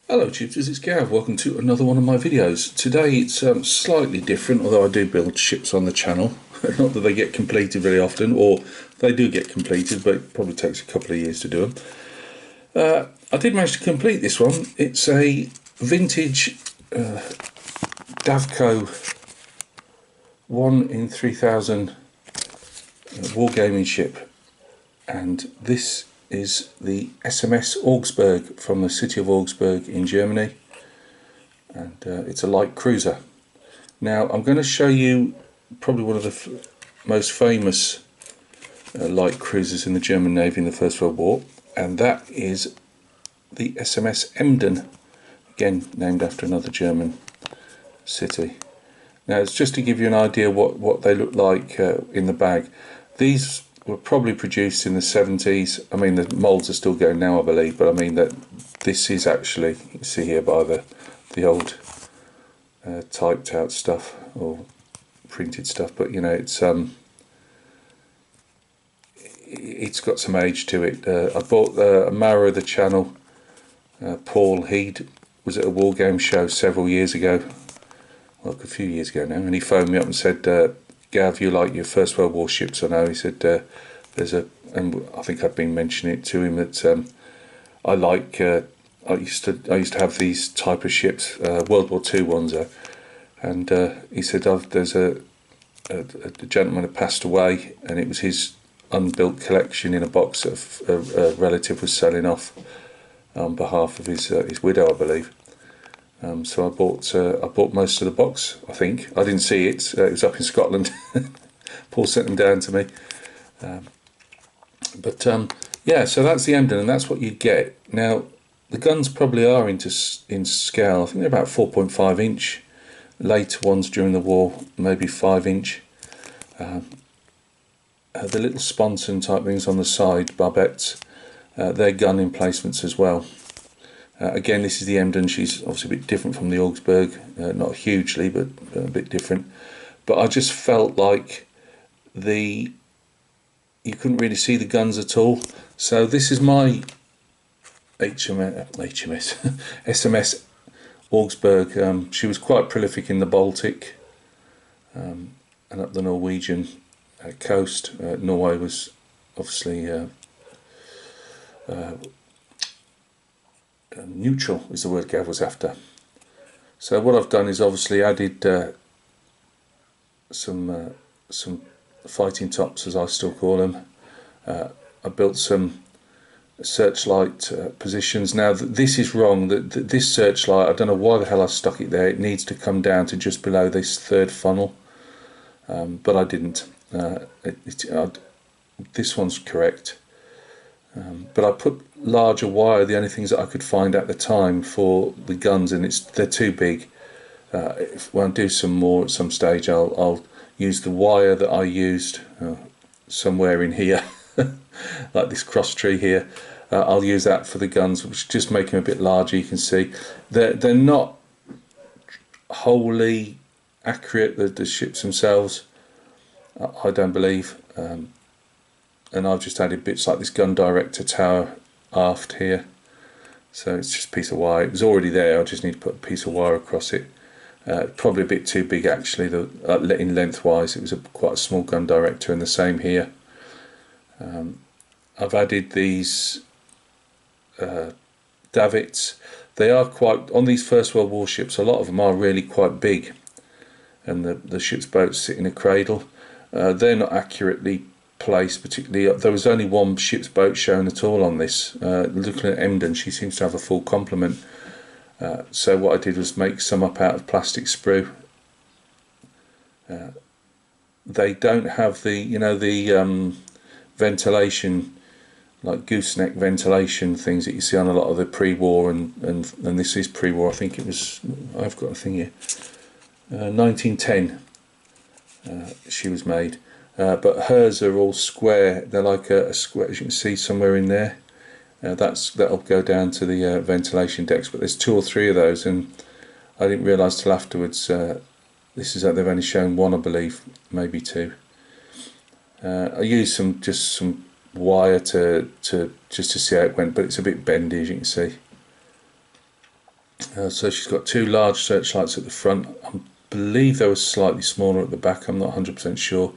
Hello tutors, it's Gav. Welcome to another one of my videos. Today it's slightly different, although I do build ships on the channel. Not that they get completed very often, or they do get completed, but it probably takes a couple of years to do them. I did manage to complete this one. It's a vintage Davco 1 in 3000 wargaming ship, and this is the SMS Augsburg from the city of Augsburg in Germany, and it's a light cruiser. Now I'm going to show you probably one of the most famous light cruisers in the German Navy in the First World War, and that is the SMS Emden, again named after another German city. Now it's just to give you an idea what they look like in the bag. These were probably produced in the 70s. I mean, the moulds are still going now, I believe, but I mean that this is actually, you can see here by the old typed out stuff or printed stuff, but you know, it's got some age to it. I bought a Mara of the channel, Paul. He was at a war game show several years ago, well, a few years ago now, and he phoned me up and said, Gav, you like your First World War ships? I know. He said, there's a, and I think I've been mentioning it to him, that I like, I used to have these type of ships, World War II ones, and he said, there's a gentleman had passed away, and it was his unbuilt collection in a box that a relative was selling off on behalf of his widow, I believe. So I bought most of the box. I think I didn't see it. It was up in Scotland. Paul sent them down to me. Yeah, so that's the Emden, and that's what you get. Now the guns probably are in scale. I think they're about 4.5 inch. Later ones during the war, maybe 5 inch. The little sponson type things on the side, barbettes, they're gun emplacements as well. Again, this is the Emden. She's obviously a bit different from the Augsburg, not hugely, but a bit different. But I just felt like you couldn't really see the guns at all. So this is my SMS Augsburg. She was quite prolific in the Baltic and up the Norwegian coast. Norway was obviously neutral, is the word Gav was after. So what I've done is obviously added some fighting tops, as I still call them. I built some searchlight positions. Now this is wrong. This searchlight, I don't know why the hell I stuck it there. It needs to come down to just below this third funnel, but I didn't. This one's correct. But I put larger wire, the only things that I could find at the time for the guns, and they're too big. When I do some more at some stage, I'll use the wire that I used somewhere in here, like this cross tree here. I'll use that for the guns, which just make them a bit larger. You can see they're not wholly accurate, the ships themselves, I don't believe. And I've just added bits like this gun director tower aft here, so it's just a piece of wire. It was already there, I just need to put a piece of wire across it. Probably a bit too big actually, in lengthwise. It was quite a small gun director, and the same here. I've added these davits. They are quite, on these First World War ships, a lot of them are really quite big, and the ship's boats sit in a cradle. They're not accurately placed particularly. There was only one ship's boat shown at all on this. Looking at Emden, she seems to have a full complement. So what I did was make some up out of plastic sprue. They don't have the ventilation, like gooseneck ventilation things that you see on a lot of the pre-war, and this is pre-war. I think it was, I've got a thing here, 1910 she was made. But hers are all square. They're like a square, as you can see somewhere in there. That'll go down to the ventilation decks. But there's 2 or 3 of those, and I didn't realise till afterwards. This is that they've only shown 1, I believe, maybe 2. I used some wire to just to see how it went, but it's a bit bendy, as you can see. So she's got 2 large searchlights at the front. I believe they were slightly smaller at the back, I'm not 100% sure.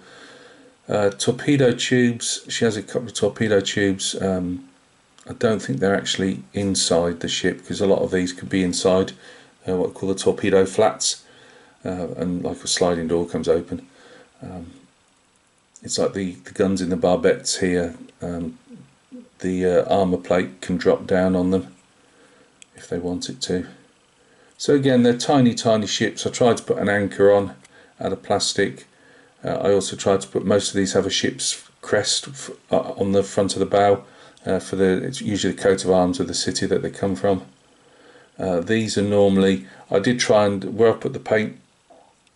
Torpedo tubes, she has a couple of torpedo tubes. I don't think they're actually inside the ship, because a lot of these could be inside what we call the torpedo flats, and like a sliding door comes open. It's like the guns in the barbettes here. The armour plate can drop down on them if they want it to. So again, they're tiny ships. I tried to put an anchor on out of plastic. I also tried to put, most of these have a ship's crest on the front of the bow, it's usually the coat of arms of the city that they come from. These are normally, I did try and, where I put the paint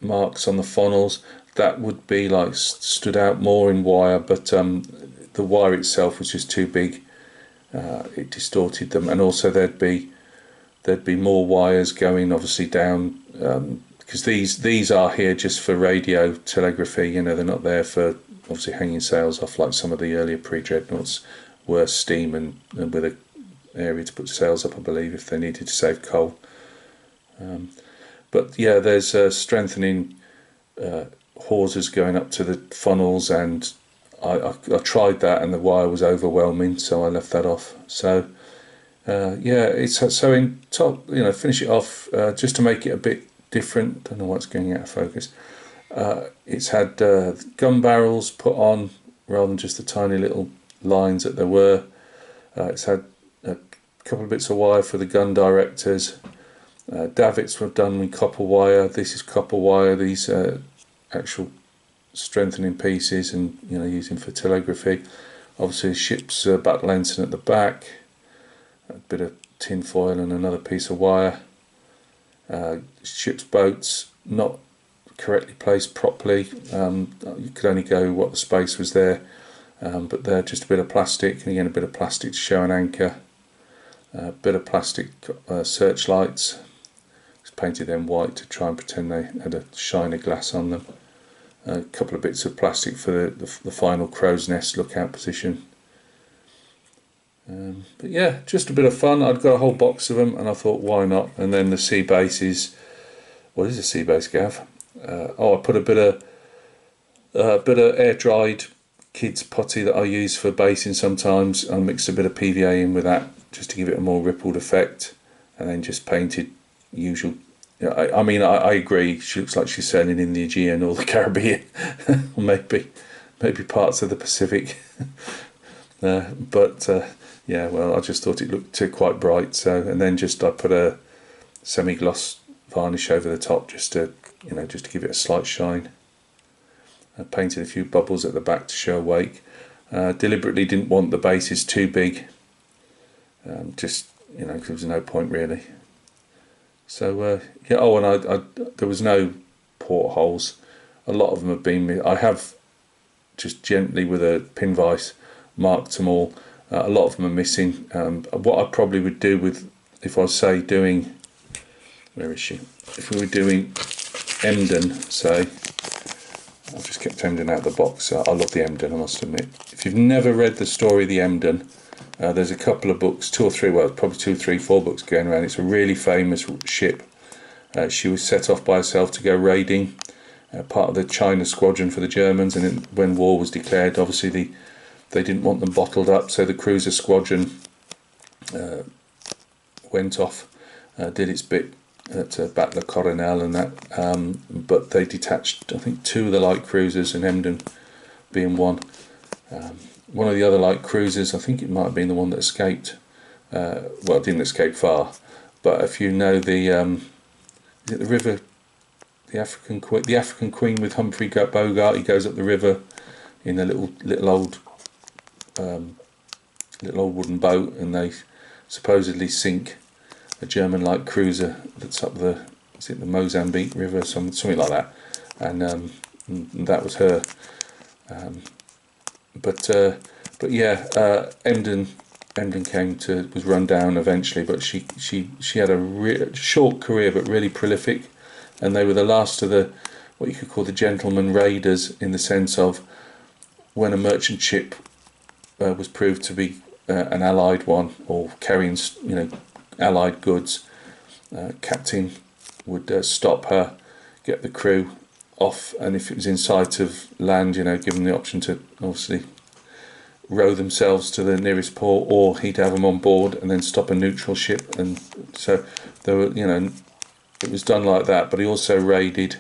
marks on the funnels, that would be like stood out more in wire, but the wire itself was just too big. It distorted them, and also there'd be more wires going obviously down, because these are here just for radio telegraphy. You know, they're not there for obviously hanging sails off like some of the earlier pre-dreadnoughts were, steam and with an area to put sails up, I believe, if they needed to save coal. But yeah, there's strengthening hawsers going up to the funnels, and I tried that and the wire was overwhelming, so I left that off. So yeah, it's so in top, you know, finish it off just to make it a bit different. Don't know what's going out of focus. It's had gun barrels put on rather than just the tiny little lines that there were. It's had a couple of bits of wire for the gun directors. Davits were done with copper wire. This is copper wire. These actual strengthening pieces, and you know, using for telegraphy. Obviously, ship's battle ensign at the back. A bit of tin foil and another piece of wire. Ship's boats not correctly placed properly. You could only go what the space was there, but they're just a bit of plastic, and again a bit of plastic to show an anchor. A bit of plastic searchlights. Just painted them white to try and pretend they had a shiny glass on them. A couple of bits of plastic for the final crow's nest lookout position. But yeah, just a bit of fun. I'd got a whole box of them, and I thought, why not? And then the sea bases. What is a sea base, Gav? I put a bit of air dried kids putty that I use for basing sometimes. I mixed a bit of PVA in with that just to give it a more rippled effect, and then just painted usual. Yeah, I mean, I agree. She looks like she's sailing in the Aegean or the Caribbean, or maybe parts of the Pacific. But yeah, well, I just thought it looked quite bright. So, and then I put a semi-gloss varnish over the top just to give it a slight shine. I painted a few bubbles at the back to show a wake. Deliberately didn't want the bases too big. Because there was no point really. So yeah. Oh, and there was no portholes. A lot of them have been. I have just gently with a pin vise marked them all. A lot of them are missing. What I probably would do if I was say doing, where is she? If we were doing Emden, say, I've just kept Emden out of the box. I love the Emden, I must admit. If you've never read the story of the Emden, there's a couple of books, 2 or 3, well, probably 2, 3, 4 books going around. It's a really famous ship. She was set off by herself to go raiding, part of the China squadron for the Germans, and when war was declared, obviously they didn't want them bottled up, so the cruiser squadron went off, did its bit to back the Coronel and that, but they detached, I think, 2 of the light cruisers, and Emden being one. One of the other light cruisers, I think it might have been the one that escaped. Well, it didn't escape far, but if you know is it the river, the African Queen with Humphrey Bogart, he goes up the river in a little old wooden boat, and they supposedly sink a German light cruiser that's up the Mozambique River, something like that, and that was her. But yeah, Emden was run down eventually, but she had a short career but really prolific, and they were the last of the what you could call the gentleman raiders, in the sense of when a merchant ship was proved to be an allied one, or carrying allied goods, Captain would stop her, get the crew off, and if it was in sight of land, you know, give them the option to obviously row themselves to the nearest port, or he'd have them on board and then stop a neutral ship. And so there were, you know, it was done like that. But he also raided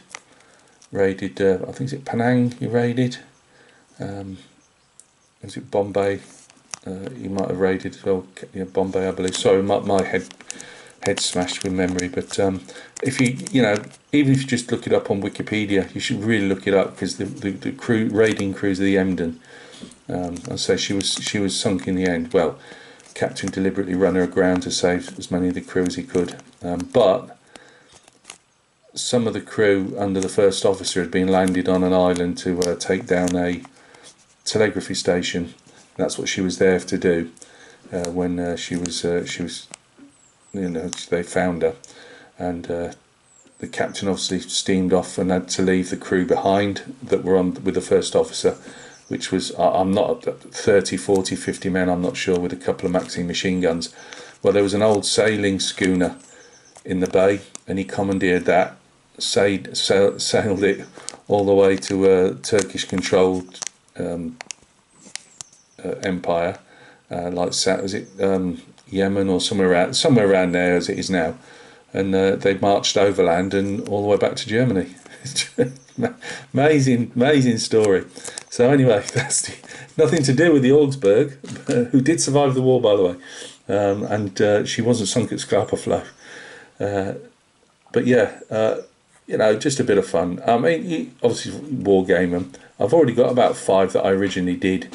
I think it's Penang he raided, is it Bombay? He might have raided as well, yeah, Bombay I believe. Sorry, my head smashed with memory. But if you know, even if you just look it up on Wikipedia, you should really look it up, because the crew, raiding cruise of the Emden, I'd say she was sunk in the end. Well, Captain deliberately ran her aground to save as many of the crew as he could, but some of the crew under the first officer had been landed on an island to take down a telegraphy station. That's what she was there to do when she was, you know, they found her, and the captain obviously steamed off and had to leave the crew behind that were on with the first officer, which was, I'm not 30, 40, 50 men, I'm not sure, with a couple of Maxim machine guns. Well, there was an old sailing schooner in the bay, and he commandeered that, sailed it all the way to a Turkish-controlled empire, like was it Yemen or somewhere around there as it is now, and they marched overland and all the way back to Germany. amazing story. So anyway, that's nothing to do with the Augsburg, who did survive the war, by the way, and she wasn't sunk at Scapa Flow. But yeah, you know, just a bit of fun. I mean, obviously wargame them. I've already got about 5 that I originally did.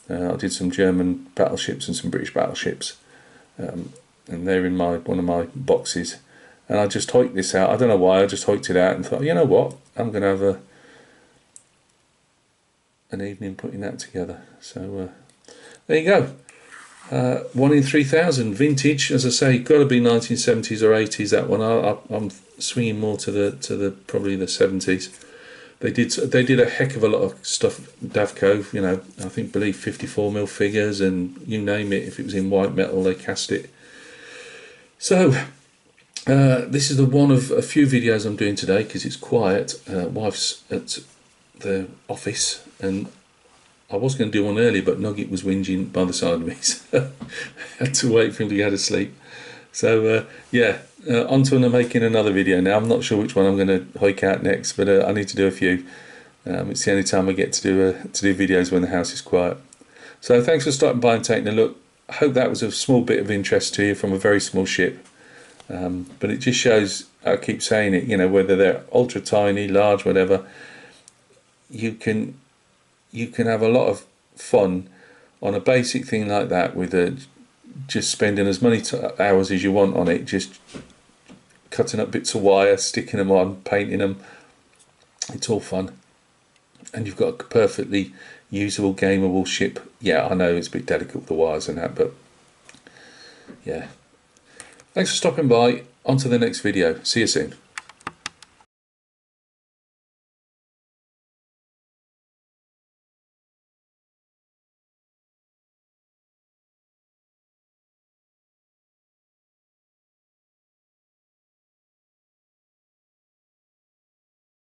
I did some German battleships and some British battleships, and they're in one of my boxes. And I just hoiked this out. I don't know why. I just hoiked it out and thought, you know what, I'm going to have an evening putting that together. So there you go. 1 in 3,000 vintage, as I say, got to be 1970s or 80s. That one. I'm swinging more to the probably the 70s. They did a heck of a lot of stuff. Davco, you know, I believe 54mm figures, and you name it. If it was in white metal, they cast it. So this is the one of a few videos I'm doing today because it's quiet. Wife's at the office, and I was going to do one earlier, but Nugget was whinging by the side of me, so I had to wait for him to go to sleep. So yeah, on to making another video now. I'm not sure which one I'm going to hike out next, but I need to do a few. It's the only time I get to do videos when the house is quiet. So thanks for stopping by and taking a look. I hope that was a small bit of interest to you from a very small ship. But it just shows, I keep saying it, you know, whether they're ultra tiny, large, whatever, you can have a lot of fun on a basic thing like that with just spending as many hours as you want on it, just cutting up bits of wire, sticking them on, painting them. It's all fun, and you've got a perfectly usable, gameable ship. Yeah, I know it's a bit delicate with the wires and that, but yeah. Thanks for stopping by. On to the next video. See you soon.